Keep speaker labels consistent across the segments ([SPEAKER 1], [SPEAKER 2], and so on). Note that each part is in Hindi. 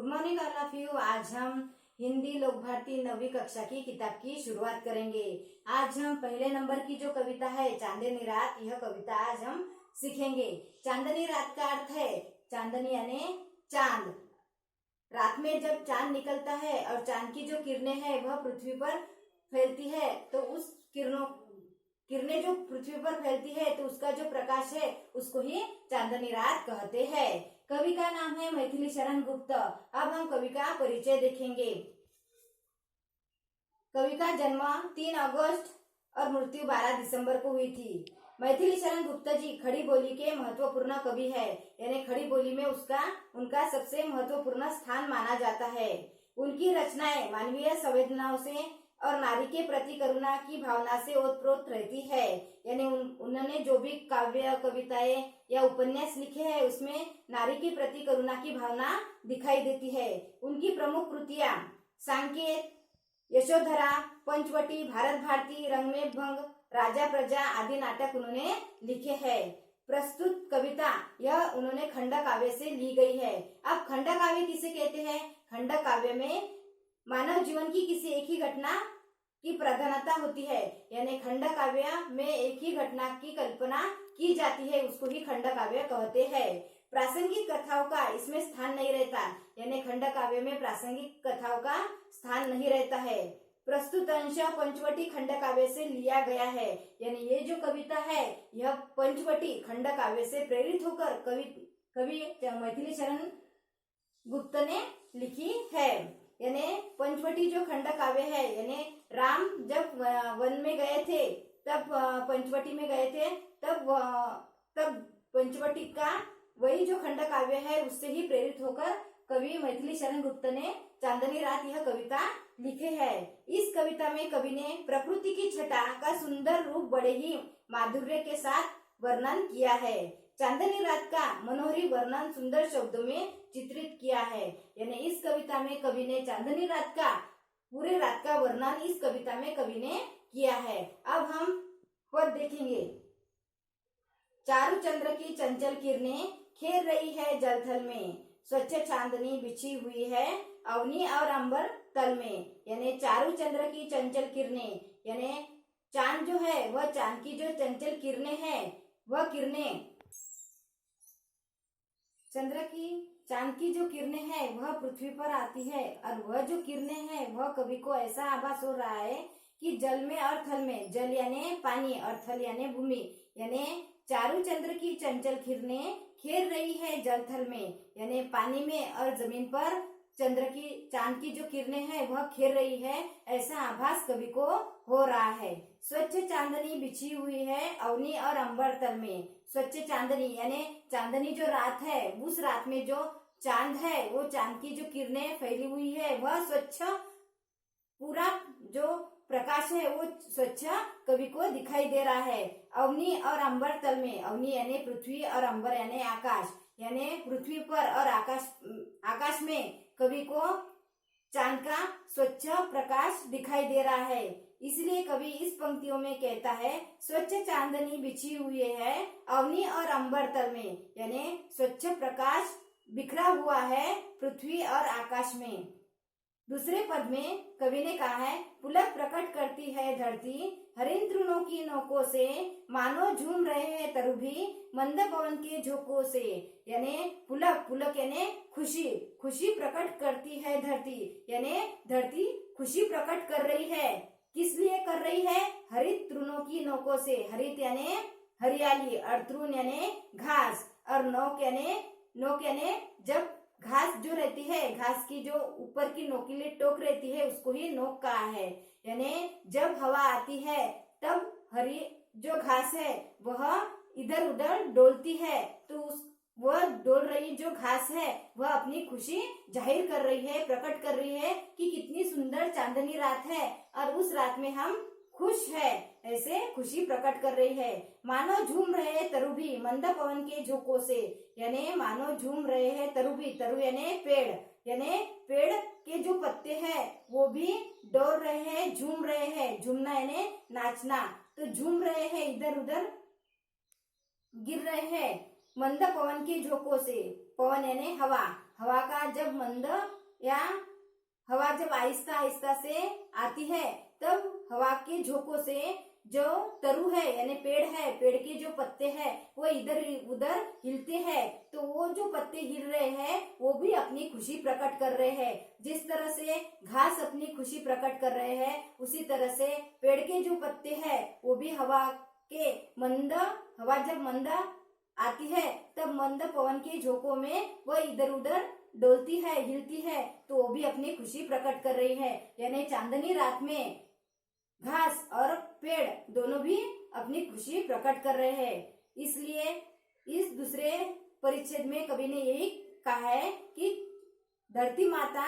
[SPEAKER 1] Morning all of you. आज हम हिंदी लोक भारती 9वीं कक्षा की किताब की शुरुआत करेंगे। आज हम पहले नंबर की जो कविता है चांदनी रात, यह कविता आज हम सीखेंगे। चांदनी रात का अर्थ है चांदनी यानी चांद। रात में जब चांद निकलता है और चांद की जो किरणें हैं वह पृथ्वी पर फैलती है, तो उस किरणें जो पृथ्वी पर फैलती है तो उसका जो प्रकाश है उसको ही चांदनी रात कहते हैं। कवि का नाम है मैथिली शरण गुप्त। अब हम कवि का परिचय देखेंगे। कवि का जन्म 3 अगस्त और मृत्यु 12 दिसंबर को हुई थी। मैथिली शरण गुप्त जी खड़ी बोली के महत्वपूर्ण कवि है, यानी खड़ी बोली में उनका सबसे महत्वपूर्ण स्थान माना जाता है। उनकी रचनाएं मानवीय संवेदनाओं से और नारी के प्रति करुणा की भावना से ओतप्रोत रहती है। यानी उन्होंने जो भी काव्य, कविताएं या उपन्यास लिखे हैं उसमें नारी के प्रति करुणा की भावना दिखाई देती है। उनकी प्रमुख कृतियां सांकेत, यशोधरा, पंचवटी, भारत भारती, रंग में भंग, राजा प्रजा आदि नाटक उन्होंने लिखे हैं। प्रस्तुत कविता यह उन्होंने खंड काव्य से ली गई है। अब खंड काव्य किसे कहते हैं? खंड काव्य में मानव जीवन की किसी एक ही घटना की प्रधानता होती है, यानी खंड काव्य में एक ही घटना की कल्पना की जाती है, उसको ही खंड काव्य कहते हैं। प्रासंगिक कथाओं का इसमें स्थान नहीं रहता, यानी खंड काव्य में प्रासंगिक कथाओं का स्थान नहीं रहता है। प्रस्तुत अंश पंचवटी खंड काव्य से लिया गया है, यानी ये जो कविता है यह पंचवटी खंड काव्य से प्रेरित होकर कवि मैथिली शरण गुप्त ने लिखी है। यानी पंचवटी जो खंड काव्य है, यानी राम जब वन में गए थे तब पंचवटी में गए थे, तब पंचवटी का वही जो खंड काव्य है उससे ही प्रेरित होकर कवि मैथिली शरण गुप्त ने चांदनी रात यह कविता लिखे है। इस कविता में कवि ने प्रकृति की छटा का सुंदर रूप बड़े ही माधुर्य के साथ वर्णन किया है। चांदनी रात का मनोहरी वर्णन सुंदर शब्दों में चित्रित किया है, यानी इस कविता में कवि ने चांदनी रात का पूरे रात का वर्णन इस कविता में कवि ने किया है। अब हम पद देखेंगे। चारु चंद्र की चंचल किरणें खेल रही है जलथल में, स्वच्छ चांदनी बिछी हुई है अवनी और अंबर तल में। यानी चारु चंद्र की चंचल किरणें, यानी चांद जो है वह चांद की जो चंचल किरणें हैं वह किरणें चांद की जो किरणें हैं वह पृथ्वी पर आती है, और वह जो किरणें हैं वह कवि को ऐसा आभास हो रहा है कि जल में और थल में, जल यानी पानी और थल यानी भूमि, यानी चारु चंद्र की चंचल किरणें खेल रही है जल थल में, यानी पानी में और जमीन पर चांद की जो किरणें हैं वह खेल रही है, ऐसा आभास कवि को हो रहा है। स्वच्छ चांदनी बिछी हुई है अवनी और अंबर तल में। स्वच्छ चांदनी यानी चांदनी जो रात है, उस रात में जो चांद है वो चांद की जो किरणें फैली हुई है वह स्वच्छ, पूरा जो प्रकाश है वो स्वच्छ कवि को दिखाई दे रहा है। अवनी और अंबर तल में, अवनी यानी पृथ्वी और अंबर यानी आकाश, यानी पृथ्वी पर और आकाश में कवि को चांद का स्वच्छ प्रकाश दिखाई दे रहा है। इसलिए कवि इस पंक्तियों में कहता है स्वच्छ चांदनी बिछी हुई है अवनी और अंबर तल में, यानी स्वच्छ प्रकाश बिखरा हुआ है पृथ्वी और आकाश में। दूसरे पद में कवि ने कहा है पुलक प्रकट करती है धरती हरिन तृणों की नोकों से, मानो झूम रहे हैं तरुभी मंद पवन के झोंकों से। यानी पुलक यानी खुशी प्रकट करती है धरती, यानी धरती खुशी प्रकट कर रही है। किस लिए कर रही है? हरित तृणों की नोकों से। हरित यानी हरियाली और तृण यानी घास, और नोक यानी जब घास जो रहती है, घास की जो ऊपर की नोकीली टोक रहती है उसको ही नोक कहा है। यानी जब हवा आती है तब हरी जो घास है वह इधर उधर डोलती है, तो वह डोल रही जो घास है वह अपनी खुशी जाहिर कर रही है, प्रकट कर रही है कि कितनी सुंदर चांदनी रात है और उस रात में हम खुश है, ऐसे खुशी प्रकट कर रही है। मानो झूम रहे तरुभी मंद पवन के झोंकों से, यानी मानो झूम रहे हैं तरुभी, तरु यानी पेड़, यानी पेड़ के जो पत्ते हैं वो भी डोल रहे हैं, झूम रहे हैं। झूमना यानी नाचना, तो झूम रहे हैं, इधर उधर गिर रहे हैं मंद पवन के झोंकों से। पवन यानी हवा, हवा का जब मंद या हवा जब आहिस्ता आहिस्ता से आती है तब हवा के झोंकों से जो तरु है यानी पेड़ है, पेड़ के जो पत्ते हैं वो इधर उधर हिलते हैं। तो वो जो पत्ते हिल रहे हैं वो भी अपनी खुशी प्रकट कर रहे हैं। जिस तरह से घास अपनी खुशी प्रकट कर रहे हैं उसी तरह से पेड़ के जो पत्ते हैं वो भी हवा जब मंद आती है तब मंद पवन के झोंकों में वो इधर उधर डोलती है, हिलती है, तो वो भी अपनी खुशी प्रकट कर रही है। यानी चांदनी रात में घास और पेड़ दोनों भी अपनी खुशी प्रकट कर रहे हैं। इसलिए इस दूसरे परिच्छेद में कवि ने यही कहा है कि धरती माता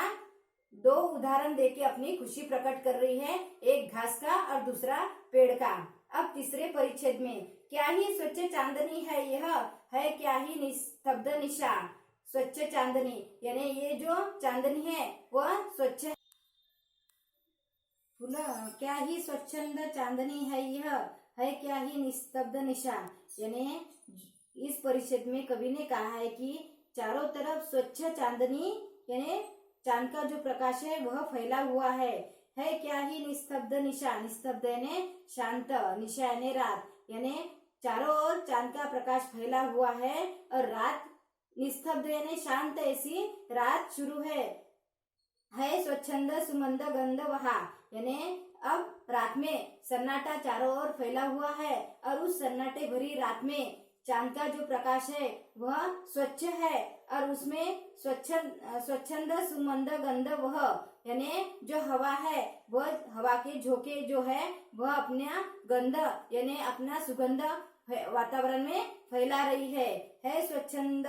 [SPEAKER 1] दो उदाहरण देके अपनी खुशी प्रकट कर रही है, एक घास का और दूसरा पेड़ का। अब तीसरे परिच्छेद में क्या ही स्वच्छ चांदनी है यह, है क्या ही निस्तब्ध निशा। स्वच्छ चांदनी यानी ये जो चांदनी है वह स्वच्छ, क्या ही स्वच्छंद चांदनी है यह, है क्या ही निस्तब्ध निशा। यानी इस परिच्छेद में कवि ने कहा है कि चारों तरफ स्वच्छ चांदनी यानी चांद का जो प्रकाश है वह फैला हुआ है क्या ही निस्तब्ध निशा। निस्तब्ध यानी शांत, निशा यानी रात, यानी चारों ओर चांद का प्रकाश फैला हुआ है और रात निस्तब्ध यानी शांत, ऐसी रात शुरू है स्वच्छंद सुमंद गंध वहा। यानी अब रात में सन्नाटा चारों ओर फैला हुआ है और उस सन्नाटे भरी रात में चांद का जो प्रकाश है वह स्वच्छ है और उसमें स्वच्छंद सुमंद गंध वह यानी जो हवा है वह हवा के झोंके जो है वह अपना गंध यानी अपना सुगंध वातावरण में फैला रही है स्वच्छंद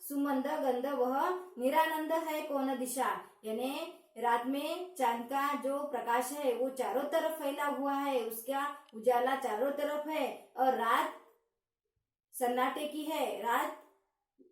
[SPEAKER 1] सुमंद गंध वह निरानंद है कौन दिशा। यानी रात में चांद का जो प्रकाश है वो चारों तरफ फैला हुआ है, उसका उजाला चारों तरफ है और रात सन्नाटे की है, रात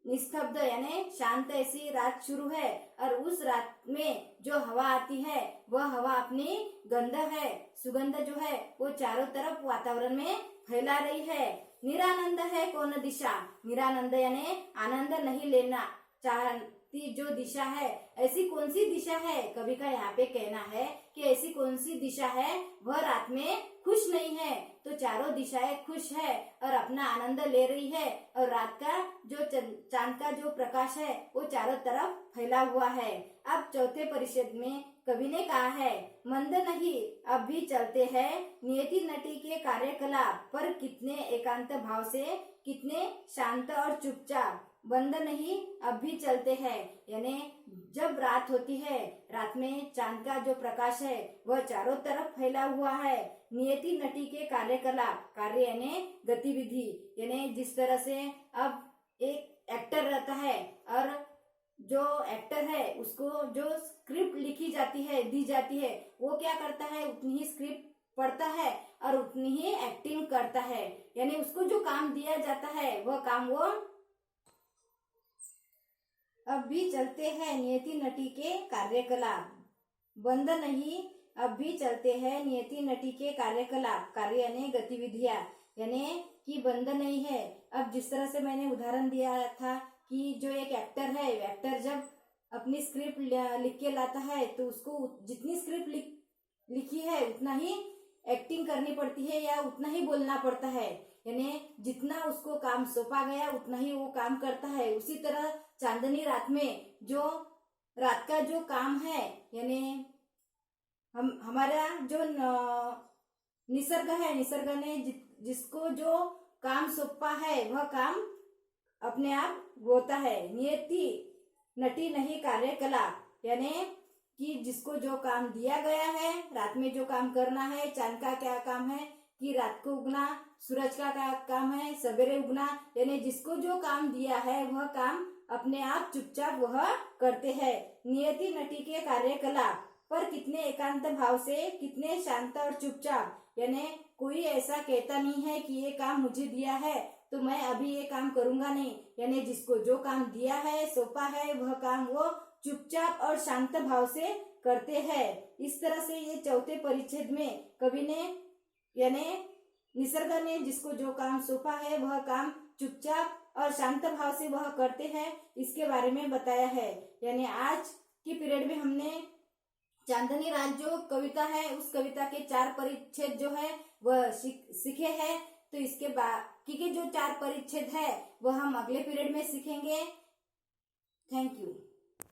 [SPEAKER 1] निस्तब्ध यानी शांत ऐसी रात शुरू है और उस रात में जो हवा आती है वह हवा अपनी गंध है, सुगंध जो है वो चारों तरफ वातावरण में फैला रही है। निरानंद है कौन दिशा, निरानंद यानी आनंद नहीं लेना चाहती जो दिशा है, ऐसी कौन सी दिशा है। कवि का यहाँ पे कहना है कि ऐसी कौन सी दिशा है वह रात में खुश नहीं है, तो चारों दिशाएं खुश है और अपना आनंद ले रही है और रात का जो चांद का जो प्रकाश है वो चारों तरफ फैला हुआ है। अब चौथे परिच्छेद में कवि ने कहा है मंद नहीं अब भी चलते हैं नियति नटी के कार्यकलाप, पर कितने एकांत भाव से, कितने शांत और चुपचाप। बंद नहीं अब भी चलते हैं यानी जब रात होती है, रात में चांद का जो प्रकाश है वह चारों तरफ फैला हुआ है। नियति नटी के कार्यकलाप, कार्य यानी गतिविधि, यानी जिस तरह से अब एक एक्टर रहता है और जो एक्टर है उसको जो स्क्रिप्ट लिखी जाती है दी जाती है वो क्या करता है उतनी ही स्क्रिप्ट पढ़ता है और उतनी ही एक्टिंग करता है, यानी उसको जो काम दिया जाता है वह काम वो अब भी चलते हैं नियति नटी के कार्यकलाप। बंद नहीं अब भी चलते हैं नियति नटी के कार्यकलाप, कार्य यानी गतिविधियां, यानी कि बंद नहीं है। अब जिस तरह से मैंने उदाहरण दिया था कि जो एक एक्टर है, एक्टर जब अपनी स्क्रिप्ट लिख के लाता है तो उसको जितनी स्क्रिप्ट लिखी है उतना ही एक्टिंग करनी पड़ती है या उतना ही बोलना पड़ता है, यानी जितना उसको काम सौंपा गया उतना ही वो काम करता है। उसी तरह चांदनी रात में जो रात का जो काम है यानी हमारा जो निसर्ग है, निसर्ग ने जिसको जो काम सौंपा है वह काम अपने आप होता है। नियति नटी नहीं कार्यकलाप, यानी कि जिसको जो काम दिया गया है, रात में जो काम करना है, चांद का क्या काम है कि रात को उगना, सूरज का क्या काम है सवेरे उगना, यानी जिसको जो काम दिया है वह काम अपने आप चुपचाप वह करते हैं। नियति नटी के कार्यकलाप, पर कितने एकांत भाव से, कितने शांत और चुपचाप, यानी कोई ऐसा कहता नहीं है कि ये काम मुझे दिया है तो मैं अभी ये काम करूंगा नहीं, यानी जिसको जो काम दिया है सौंपा है वह काम वो चुपचाप और शांत भाव से करते हैं। इस तरह से ये चौथे परिच्छेद में कवि ने यानी निसर्ग ने जिसको जो काम सौंपा है वह काम चुपचाप और शांत भाव से वह करते हैं, इसके बारे में बताया है। यानी आज की पीरियड में हमने चांदनी रात जो कविता है उस कविता के 4 परिच्छेद जो है वह सीखे हैं। तो इसके बाकी के जो 4 परिच्छेद है वह हम अगले पीरियड में सीखेंगे। Thank you.